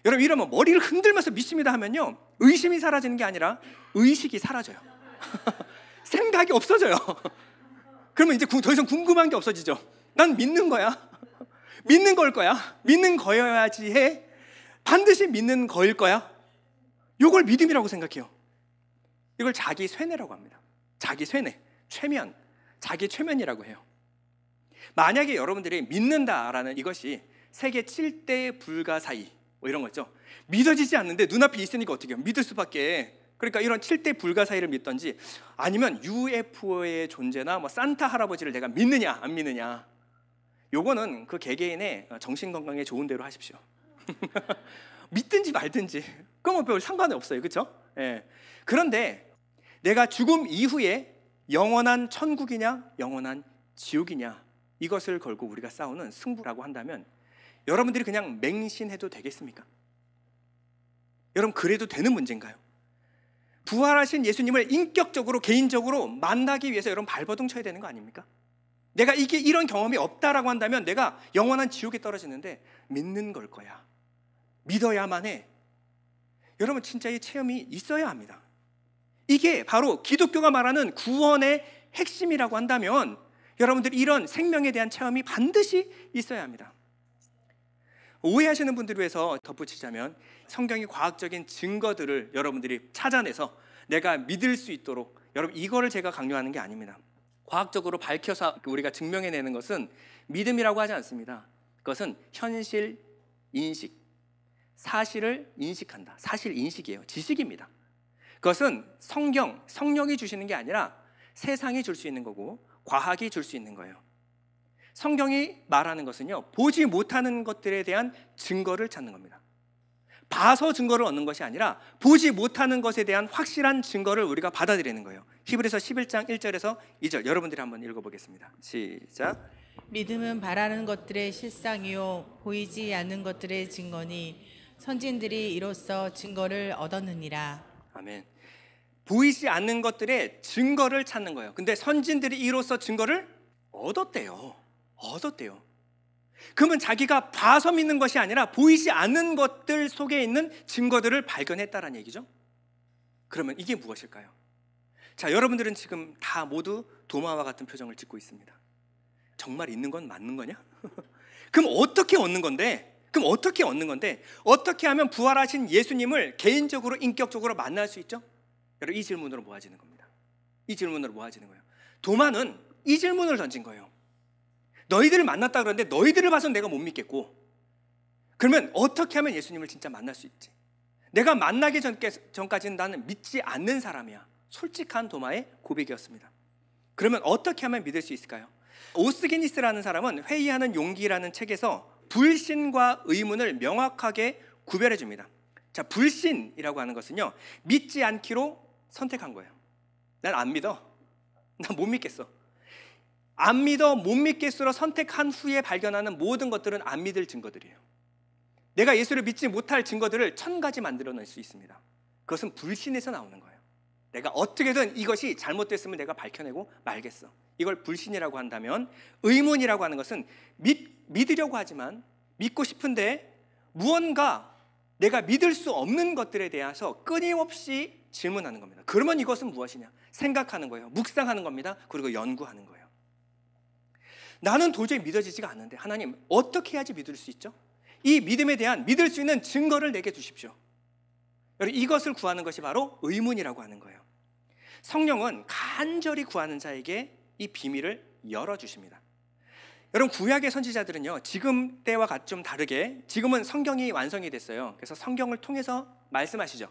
여러분, 이러면 머리를 흔들면서 믿습니다 하면요, 의심이 사라지는 게 아니라 의식이 사라져요. 생각이 없어져요. 그러면 이제 더 이상 궁금한 게 없어지죠. 난 믿는 거야. 믿는 걸 거야. 믿는 거여야지 해. 반드시 믿는 거일 거야. 이걸 믿음이라고 생각해요. 이걸 자기 쇠뇌라고 합니다. 자기 쇠뇌, 최면, 자기 최면이라고 해요. 만약에 여러분들이 믿는다라는 이것이 세계 7대 불가사의 뭐 이런 거 있죠. 믿어지지 않는데 눈앞에 있으니까 어떻게 해요? 믿을 수밖에. 그러니까 이런 7대 불가사의를 믿던지, 아니면 UFO의 존재나 뭐 산타 할아버지를 내가 믿느냐 안 믿느냐, 요거는 그 개개인의 정신건강에 좋은 대로 하십시오. 믿든지 말든지 그건 뭐 별 상관이 없어요. 그렇죠? 예. 그런데 내가 죽음 이후에 영원한 천국이냐 영원한 지옥이냐, 이것을 걸고 우리가 싸우는 승부라고 한다면 여러분들이 그냥 맹신해도 되겠습니까? 여러분, 그래도 되는 문제인가요? 부활하신 예수님을 인격적으로 개인적으로 만나기 위해서 여러분 발버둥 쳐야 되는 거 아닙니까? 내가 이런 경험이 없다라고 한다면 내가 영원한 지옥에 떨어지는데 믿는 걸 거야. 믿어야만 해. 여러분, 진짜 이 체험이 있어야 합니다. 이게 바로 기독교가 말하는 구원의 핵심이라고 한다면 여러분들이 이런 생명에 대한 체험이 반드시 있어야 합니다. 오해하시는 분들을 위해서 덧붙이자면, 성경의 과학적인 증거들을 여러분들이 찾아내서 내가 믿을 수 있도록, 여러분, 이거를 제가 강요하는 게 아닙니다. 과학적으로 밝혀서 우리가 증명해내는 것은 믿음이라고 하지 않습니다. 그것은 현실 인식, 사실을 인식한다. 사실 인식이에요. 지식입니다. 그것은 성령이 주시는 게 아니라 세상이 줄 수 있는 거고 과학이 줄 수 있는 거예요. 성경이 말하는 것은요, 보지 못하는 것들에 대한 증거를 찾는 겁니다. 봐서 증거를 얻는 것이 아니라 보지 못하는 것에 대한 확실한 증거를 우리가 받아들이는 거예요. 히브리서 11장 1절에서 2절 여러분들이 한번 읽어보겠습니다. 시작. 믿음은 바라는 것들의 실상이요 보이지 않는 것들의 증거니 선진들이 이로써 증거를 얻었느니라. 아멘. 보이지 않는 것들의 증거를 찾는 거예요. 근데 선진들이 이로써 증거를 얻었대요. 그러면 자기가 봐서 믿는 것이 아니라 보이지 않는 것들 속에 있는 증거들을 발견했다는 얘기죠. 그러면 이게 무엇일까요? 자, 여러분들은 지금 다 모두 도마와 같은 표정을 짓고 있습니다. 정말 있는 건 맞는 거냐? 그럼 어떻게 얻는 건데? 어떻게 하면 부활하신 예수님을 개인적으로 인격적으로 만날 수 있죠? 여러분, 이 질문으로 모아지는 겁니다. 도마는 이 질문을 던진 거예요. 너희들을 만났다 그러는데 너희들을 봐서 내가 못 믿겠고, 그러면 어떻게 하면 예수님을 진짜 만날 수 있지? 내가 만나기 전까지는 나는 믿지 않는 사람이야. 솔직한 도마의 고백이었습니다. 그러면 어떻게 하면 믿을 수 있을까요? 오스게니스라는 사람은 회의하는 용기라는 책에서 불신과 의문을 명확하게 구별해 줍니다. 자, 불신이라고 하는 것은요, 믿지 않기로 선택한 거예요. 난 안 믿어. 난 못 믿겠어. 안 믿어, 못 믿겠으로 선택한 후에 발견하는 모든 것들은 안 믿을 증거들이에요. 내가 예수를 믿지 못할 증거들을 1000가지 만들어낼 수 있습니다. 그것은 불신에서 나오는 거예요. 내가 어떻게든 이것이 잘못됐으면 내가 밝혀내고 말겠어. 이걸 불신이라고 한다면, 의문이라고 하는 것은 믿으려고 하지만, 믿고 싶은데 무언가 내가 믿을 수 없는 것들에 대해서 끊임없이 질문하는 겁니다. 그러면 이것은 무엇이냐? 생각하는 거예요. 묵상하는 겁니다. 그리고 연구하는 거예요. 나는 도저히 믿어지지가 않는데 하나님, 어떻게 해야지 믿을 수 있죠? 이 믿음에 대한 믿을 수 있는 증거를 내게 주십시오. 여러분, 이것을 구하는 것이 바로 의문이라고 하는 거예요. 성령은 간절히 구하는 자에게 이 비밀을 열어주십니다. 여러분, 구약의 선지자들은요, 지금 때와 좀 다르게 지금은 성경이 완성이 됐어요. 그래서 성경을 통해서 말씀하시죠.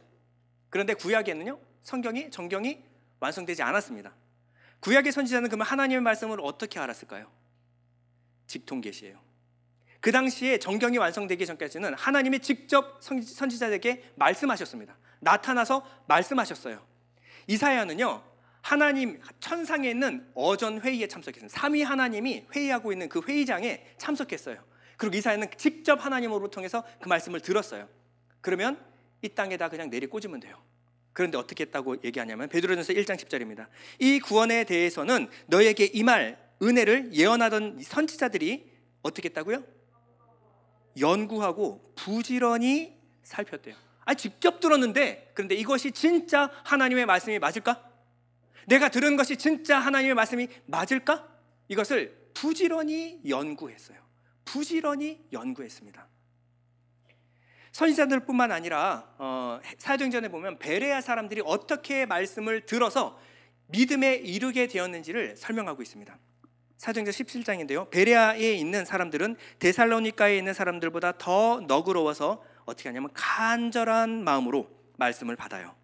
그런데 구약에는요, 정경이 완성되지 않았습니다. 구약의 선지자는 그러면 하나님의 말씀을 어떻게 알았을까요? 직통계시예요. 그 당시에 정경이 완성되기 전까지는 하나님이 직접 선지자에게 말씀하셨습니다. 나타나서 말씀하셨어요. 이사야는요, 하나님 천상에 있는 어전 회의에 참석했습니다. 삼위 하나님이 회의하고 있는 그 회의장에 참석했어요. 그리고 이사야는 직접 하나님으로 통해서 그 말씀을 들었어요. 그러면 이 땅에다 그냥 내리꽂으면 돼요. 그런데 어떻게 했다고 얘기하냐면 베드로전서 1장 10절입니다. 이 구원에 대해서는 너에게 임할 은혜를 예언하던 선지자들이 어떻게 했다고요? 연구하고 부지런히 살폈대요. 직접 들었는데, 그런데 이것이 진짜 하나님의 말씀이 맞을까? 내가 들은 것이 진짜 하나님의 말씀이 맞을까? 이것을 부지런히 연구했어요. 부지런히 연구했습니다. 선지자들뿐만 아니라 사도행전에 보면 베레아 사람들이 어떻게 말씀을 들어서 믿음에 이르게 되었는지를 설명하고 있습니다. 사도행전 17장인데요, 베레아에 있는 사람들은 데살로니가에 있는 사람들보다 더 너그러워서 어떻게 하냐면 간절한 마음으로 말씀을 받아요.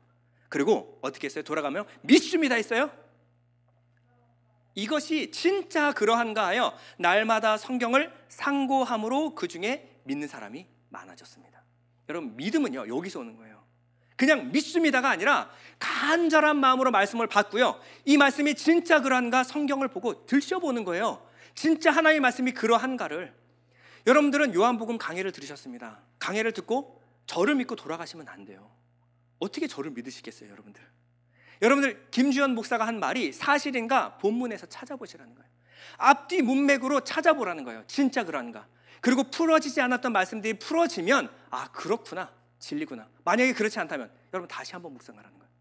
그리고 어떻게 했어요? 돌아가면 믿습니다 했어요. 이것이 진짜 그러한가 하여 날마다 성경을 상고함으로 그 중에 믿는 사람이 많아졌습니다. 여러분, 믿음은요, 여기서 오는 거예요. 그냥 믿습니다가 아니라 간절한 마음으로 말씀을 받고요, 이 말씀이 진짜 그러한가 성경을 보고 들춰보는 거예요. 진짜 하나님의 말씀이 그러한가를. 여러분들은 요한복음 강해를 들으셨습니다. 강해를 듣고 저를 믿고 돌아가시면 안 돼요. 어떻게 저를 믿으시겠어요, 여러분들? 여러분들, 김주현 목사가 한 말이 사실인가 본문에서 찾아보시라는 거예요. 앞뒤 문맥으로 찾아보라는 거예요. 진짜 그러한가. 그리고 풀어지지 않았던 말씀들이 풀어지면 그렇구나, 진리구나. 만약에 그렇지 않다면 여러분 다시 한번 묵상하라는 거예요.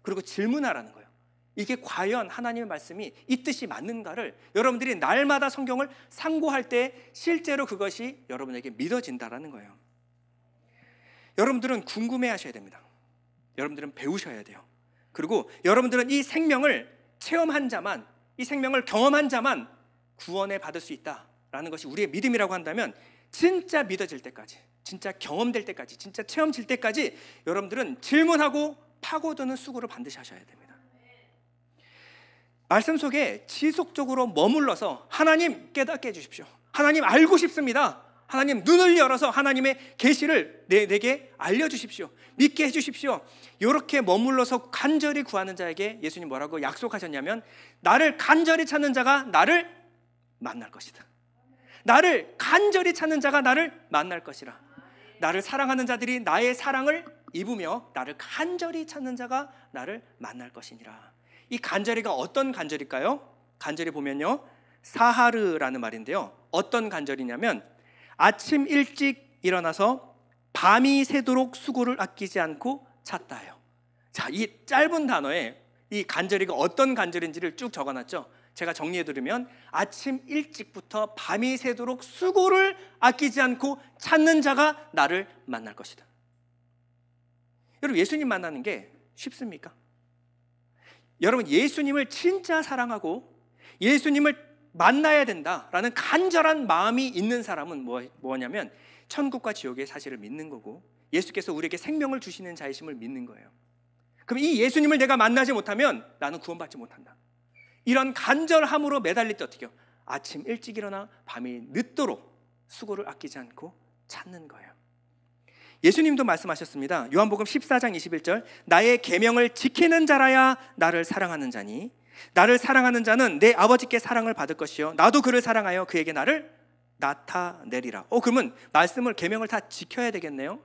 그리고 질문하라는 거예요. 이게 과연 하나님의 말씀이 이 뜻이 맞는가를 여러분들이 날마다 성경을 상고할 때 실제로 그것이 여러분에게 믿어진다라는 거예요. 여러분들은 궁금해하셔야 됩니다. 여러분들은 배우셔야 돼요. 그리고 여러분들은 이 생명을 체험한 자만, 이 생명을 경험한 자만 구원에 받을 수 있다라는 것이 우리의 믿음이라고 한다면, 진짜 믿어질 때까지, 진짜 경험될 때까지, 진짜 체험질 때까지 여러분들은 질문하고 파고드는 수고를 반드시 하셔야 됩니다. 말씀 속에 지속적으로 머물러서 하나님 깨닫게 해주십시오. 하나님 알고 싶습니다. 하나님 눈을 열어서 하나님의 계시를 내게 알려주십시오. 믿게 해주십시오. 이렇게 머물러서 간절히 구하는 자에게 예수님 뭐라고 약속하셨냐면, 나를 간절히 찾는 자가 나를 만날 것이다. 나를 간절히 찾는 자가 나를 만날 것이라. 나를 사랑하는 자들이 나의 사랑을 입으며 나를 간절히 찾는 자가 나를 만날 것이니라. 이 간절히가 어떤 간절일까요? 간절히 보면요, 사하르라는 말인데요, 어떤 간절이냐면 아침 일찍 일어나서 밤이 새도록 수고를 아끼지 않고 찾다요. 자, 이 짧은 단어에 이 간절히가 어떤 간절인지를 쭉 적어놨죠. 제가 정리해드리면 아침 일찍부터 밤이 새도록 수고를 아끼지 않고 찾는 자가 나를 만날 것이다. 여러분, 예수님 만나는 게 쉽습니까? 여러분, 예수님을 진짜 사랑하고 예수님을 만나야 된다라는 간절한 마음이 있는 사람은 뭐냐면 천국과 지옥의 사실을 믿는 거고, 예수께서 우리에게 생명을 주시는 자이심을 믿는 거예요. 그럼 이 예수님을 내가 만나지 못하면 나는 구원받지 못한다. 이런 간절함으로 매달릴 때 어떻게 해요? 아침 일찍 일어나 밤이 늦도록 수고를 아끼지 않고 찾는 거예요. 예수님도 말씀하셨습니다. 요한복음 14장 21절, 나의 계명을 지키는 자라야 나를 사랑하는 자니 나를 사랑하는 자는 내 아버지께 사랑을 받을 것이요 나도 그를 사랑하여 그에게 나를 나타내리라. 그러면 말씀을, 계명을 다 지켜야 되겠네요.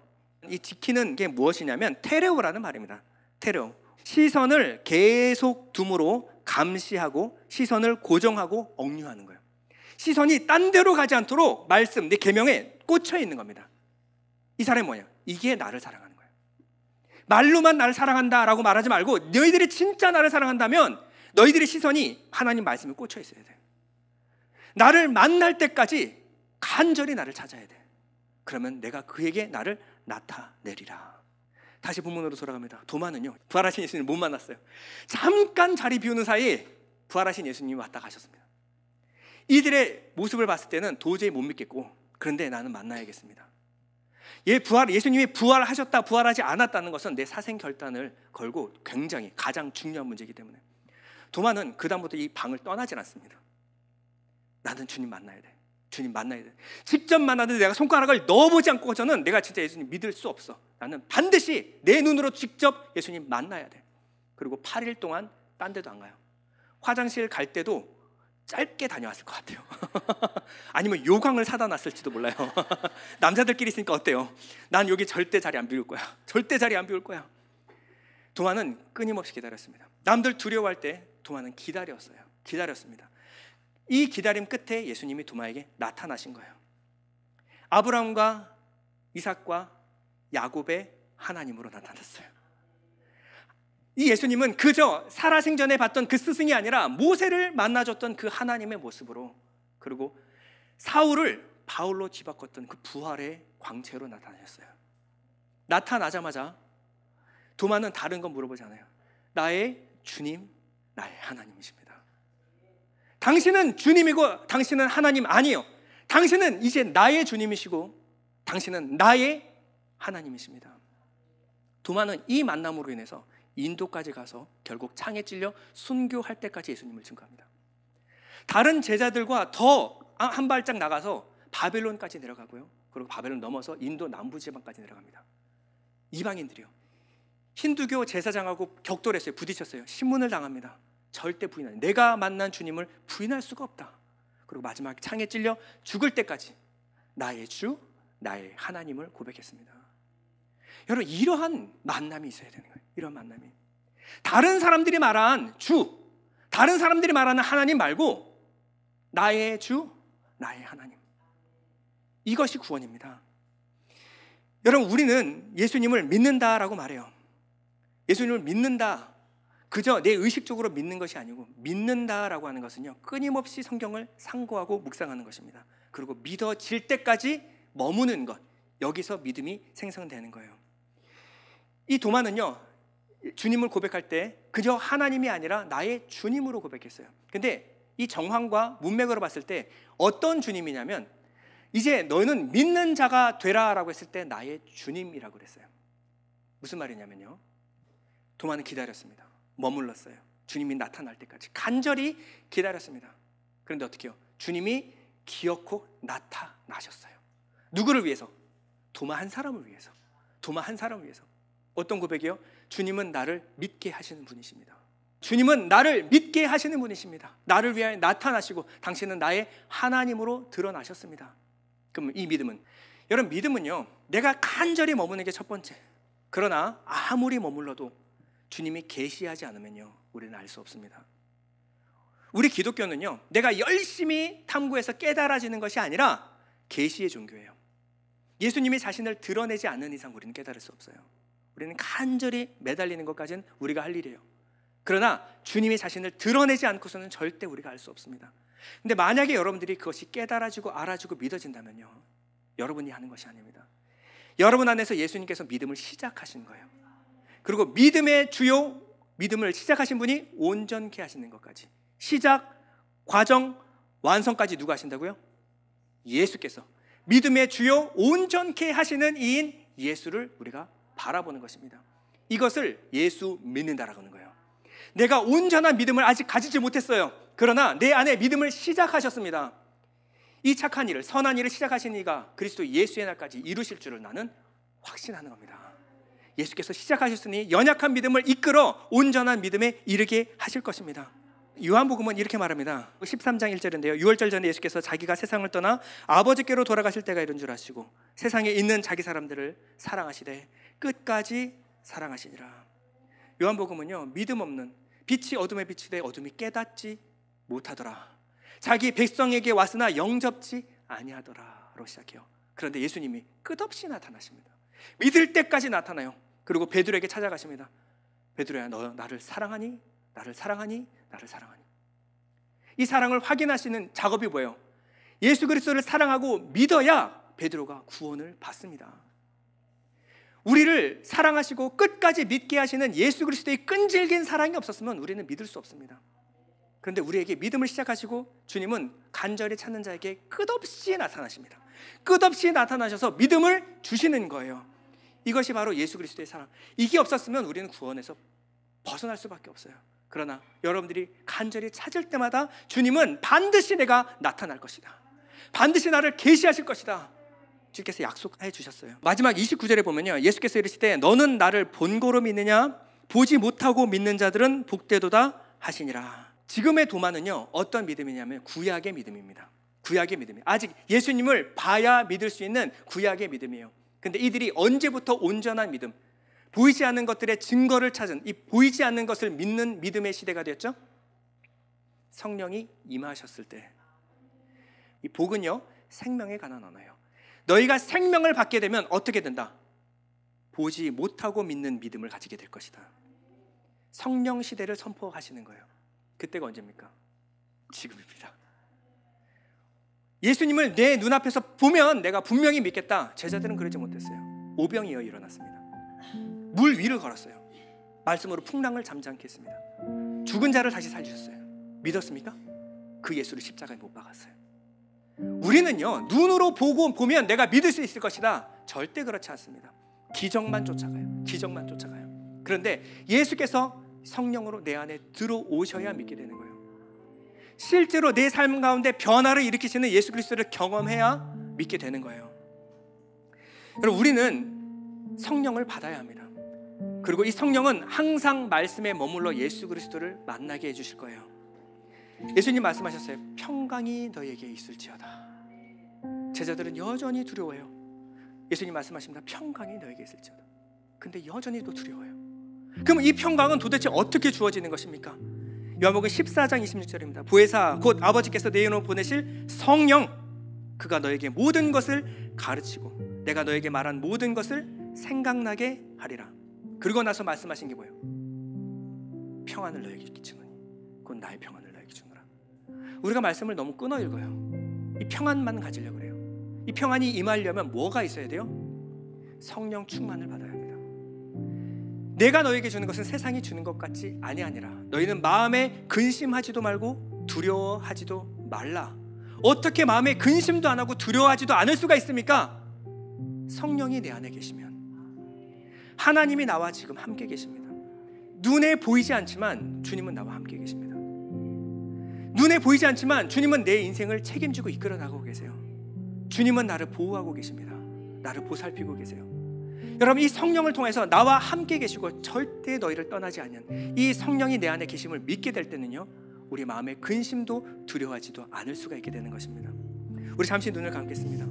이 지키는 게 무엇이냐면 테레오라는 말입니다. 테레오. 시선을 계속 둠으로 감시하고 시선을 고정하고 억류하는 거예요. 시선이 딴 데로 가지 않도록 말씀, 내 계명에 꽂혀 있는 겁니다. 이 사람이 뭐냐? 이게 나를 사랑하는 거예요. 말로만 나를 사랑한다라고 말하지 말고 너희들이 진짜 나를 사랑한다면 너희들의 시선이 하나님 말씀에 꽂혀 있어야 돼요. 나를 만날 때까지 간절히 나를 찾아야 돼. 그러면 내가 그에게 나를 나타내리라. 다시 본문으로 돌아갑니다. 도마는요, 부활하신 예수님을 못 만났어요. 잠깐 자리 비우는 사이에 부활하신 예수님이 왔다 가셨습니다. 이들의 모습을 봤을 때는 도저히 못 믿겠고, 그런데 나는 만나야겠습니다. 예수님이 부활하셨다 부활하지 않았다는 것은 내 사생 결단을 걸고 굉장히 가장 중요한 문제이기 때문에 도마는 그 다음부터 이 방을 떠나질 않습니다. 나는 주님 만나야 돼. 주님 만나야 돼. 직접 만나는데 내가 손가락을 넣어보지 않고서는 내가 진짜 예수님 믿을 수 없어. 나는 반드시 내 눈으로 직접 예수님 만나야 돼. 그리고 8일 동안 딴 데도 안 가요. 화장실 갈 때도 짧게 다녀왔을 것 같아요. 아니면 요강을 사다 놨을지도 몰라요. 남자들끼리 있으니까 어때요? 난 여기 절대 자리 안 비울 거야. 절대 자리 안 비울 거야. 도마는 끊임없이 기다렸습니다. 남들 두려워할 때 도마는 기다렸습니다. 이 기다림 끝에 예수님이 도마에게 나타나신 거예요. 아브라함과 이삭과 야곱의 하나님으로 나타났어요. 이 예수님은 그저 살아생전에 봤던 그 스승이 아니라 모세를 만나줬던 그 하나님의 모습으로, 그리고 사울을 바울로 뒤바꿨던 그 부활의 광채로 나타나셨어요. 나타나자마자 도마는 다른 건 물어보지 않아요. 나의 주님, 나의 하나님이십니다. 당신은 주님이고 당신은 하나님 아니에요. 당신은 이제 나의 주님이시고 당신은 나의 하나님이십니다. 도마는 이 만남으로 인해서 인도까지 가서 결국 창에 찔려 순교할 때까지 예수님을 증거합니다. 다른 제자들과 더 한 발짝 나가서 바벨론까지 내려가고요. 그리고 바벨론 넘어서 인도 남부지방까지 내려갑니다. 이방인들이요. 힌두교 제사장하고 격돌했어요. 부딪혔어요. 신문을 당합니다. 절대 부인하지. 내가 만난 주님을 부인할 수가 없다. 그리고 마지막 창에 찔려 죽을 때까지 나의 주, 나의 하나님을 고백했습니다. 여러분, 이러한 만남이 있어야 되는 거예요. 이런 만남이. 다른 사람들이 말한 주, 다른 사람들이 말하는 하나님 말고 나의 주, 나의 하나님. 이것이 구원입니다. 여러분, 우리는 예수님을 믿는다라고 말해요. 예수님을 믿는다, 그저 내 의식적으로 믿는 것이 아니고 믿는다라고 하는 것은요, 끊임없이 성경을 상고하고 묵상하는 것입니다. 그리고 믿어질 때까지 머무는 것, 여기서 믿음이 생성되는 거예요. 이 도마는요, 주님을 고백할 때 그저 하나님이 아니라 나의 주님으로 고백했어요. 근데 이 정황과 문맥으로 봤을 때 어떤 주님이냐면, 이제 너는 믿는 자가 되라라고 했을 때 나의 주님이라고 그랬어요. 무슨 말이냐면요, 도마는 기다렸습니다. 머물렀어요. 주님이 나타날 때까지 간절히 기다렸습니다. 그런데 어떻게 해요? 주님이 기어코 나타나셨어요. 누구를 위해서? 도마 한 사람을 위해서. 도마 한 사람을 위해서. 어떤 고백이요? 주님은 나를 믿게 하시는 분이십니다. 주님은 나를 믿게 하시는 분이십니다. 나를 위하여 나타나시고 당신은 나의 하나님으로 드러나셨습니다. 그럼 이 믿음은, 여러분, 믿음은요, 내가 간절히 머무는 게 첫 번째. 그러나 아무리 머물러도 주님이 계시하지 않으면요, 우리는 알 수 없습니다. 우리 기독교는요, 내가 열심히 탐구해서 깨달아지는 것이 아니라 계시의 종교예요. 예수님이 자신을 드러내지 않는 이상 우리는 깨달을 수 없어요. 우리는 간절히 매달리는 것까지는 우리가 할 일이에요. 그러나 주님이 자신을 드러내지 않고서는 절대 우리가 알 수 없습니다. 근데 만약에 여러분들이 그것이 깨달아지고 알아지고 믿어진다면요, 여러분이 하는 것이 아닙니다. 여러분 안에서 예수님께서 믿음을 시작하신 거예요. 그리고 믿음의 주요, 믿음을 시작하신 분이 온전케 하시는 것까지, 시작, 과정, 완성까지 누가 하신다고요? 예수께서. 믿음의 주요 온전케 하시는 이인 예수를 우리가 바라보는 것입니다. 이것을 예수 믿는다라고 하는 거예요. 내가 온전한 믿음을 아직 가지지 못했어요. 그러나 내 안에 믿음을 시작하셨습니다. 이 착한 일을, 선한 일을 시작하신 이가 그리스도 예수의 날까지 이루실 줄을 나는 확신하는 겁니다. 예수께서 시작하셨으니 연약한 믿음을 이끌어 온전한 믿음에 이르게 하실 것입니다. 요한복음은 이렇게 말합니다. 13장 1절인데요. 유월절 전에 예수께서 자기가 세상을 떠나 아버지께로 돌아가실 때가 이른 줄 아시고 세상에 있는 자기 사람들을 사랑하시되 끝까지 사랑하시니라. 요한복음은요, 믿음 없는 빛이 어둠에 비치되 어둠이 깨닫지 못하더라. 자기 백성에게 왔으나 영접지 아니하더라로 시작해요. 그런데 예수님이 끝없이 나타나십니다. 믿을 때까지 나타나요. 그리고 베드로에게 찾아가십니다. 베드로야, 너 나를 사랑하니? 나를 사랑하니? 나를 사랑하니? 이 사랑을 확인하시는 작업이 뭐예요? 예수 그리스도를 사랑하고 믿어야 베드로가 구원을 받습니다. 우리를 사랑하시고 끝까지 믿게 하시는 예수 그리스도의 끈질긴 사랑이 없었으면 우리는 믿을 수 없습니다. 그런데 우리에게 믿음을 시작하시고 주님은 간절히 찾는 자에게 끝없이 나타나십니다. 끝없이 나타나셔서 믿음을 주시는 거예요. 이것이 바로 예수 그리스도의 사랑. 이게 없었으면 우리는 구원에서 벗어날 수밖에 없어요. 그러나 여러분들이 간절히 찾을 때마다 주님은 반드시 내가 나타날 것이다, 반드시 나를 계시하실 것이다, 주께서 약속해 주셨어요. 마지막 29절에 보면요, 예수께서 이르시되 너는 나를 본고로 믿느냐? 보지 못하고 믿는 자들은 복되도다 하시니라. 지금의 도마는요, 어떤 믿음이냐면 구약의 믿음입니다. 구약의 믿음이에요. 아직 예수님을 봐야 믿을 수 있는 구약의 믿음이에요. 근데 이들이 언제부터 온전한 믿음, 보이지 않는 것들의 증거를 찾은 이 보이지 않는 것을 믿는 믿음의 시대가 되었죠? 성령이 임하셨을 때. 이 복은요, 생명에 관한 언어예요. 너희가 생명을 받게 되면 어떻게 된다? 보지 못하고 믿는 믿음을 가지게 될 것이다. 성령 시대를 선포하시는 거예요. 그때가 언제입니까? 지금입니다. 예수님을 내 눈앞에서 보면 내가 분명히 믿겠다. 제자들은 그러지 못했어요. 오병이어 일어났습니다. 물 위를 걸었어요. 말씀으로 풍랑을 잠잠케 했습니다. 죽은 자를 다시 살리셨어요. 믿었습니까? 그 예수를 십자가에 못 박았어요. 우리는요, 눈으로 보면 내가 믿을 수 있을 것이다. 절대 그렇지 않습니다. 기적만 쫓아가요. 기적만 쫓아가요. 그런데 예수께서 성령으로 내 안에 들어오셔야 믿게 되는 거예요. 실제로 내 삶 가운데 변화를 일으키시는 예수 그리스도를 경험해야 믿게 되는 거예요. 여러분, 우리는 성령을 받아야 합니다. 그리고 이 성령은 항상 말씀에 머물러 예수 그리스도를 만나게 해주실 거예요. 예수님 말씀하셨어요. 평강이 너에게 있을지어다. 제자들은 여전히 두려워요. 예수님 말씀하십니다. 평강이 너에게 있을지어다. 근데 여전히 또 두려워요. 그럼 이 평강은 도대체 어떻게 주어지는 것입니까? 요한복음 14장 26절입니다. 보혜사 곧 아버지께서 내 이름으로 보내실 성령, 그가 너에게 모든 것을 가르치고 내가 너에게 말한 모든 것을 생각나게 하리라. 그러고 나서 말씀하신 게 뭐예요? 평안을 너에게 끼치노니 곧 나의 평안을 너에게 주노라. 우리가 말씀을 너무 끊어 읽어요. 이 평안만 가지려고 그래요. 이 평안이 임하려면 뭐가 있어야 돼요? 성령 충만을 받아야 합니다. 내가 너에게 주는 것은 세상이 주는 것 같지 아니하니라. 너희는 마음에 근심하지도 말고 두려워하지도 말라. 어떻게 마음에 근심도 안 하고 두려워하지도 않을 수가 있습니까? 성령이 내 안에 계시면. 하나님이 나와 지금 함께 계십니다. 눈에 보이지 않지만 주님은 나와 함께 계십니다. 눈에 보이지 않지만 주님은 내 인생을 책임지고 이끌어 나가고 계세요. 주님은 나를 보호하고 계십니다. 나를 보살피고 계세요. 여러분, 이 성령을 통해서 나와 함께 계시고 절대 너희를 떠나지 않는 이 성령이 내 안에 계심을 믿게 될 때는요, 우리 마음에 근심도 두려워하지도 않을 수가 있게 되는 것입니다. 우리 잠시 눈을 감겠습니다.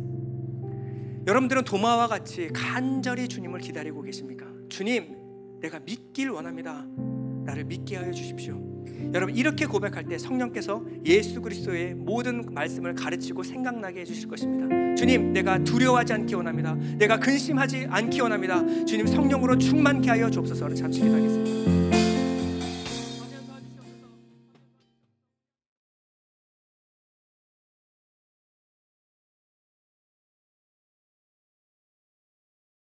여러분들은 도마와 같이 간절히 주님을 기다리고 계십니까? 주님, 내가 믿길 원합니다. 나를 믿게 하여 주십시오. 여러분, 이렇게 고백할 때 성령께서 예수 그리스도의 모든 말씀을 가르치고 생각나게 해주실 것입니다. 주님, 내가 두려워하지 않기 원합니다. 내가 근심하지 않기 원합니다. 주님, 성령으로 충만케 하여 주옵소서. 잠시 기도하겠습니다.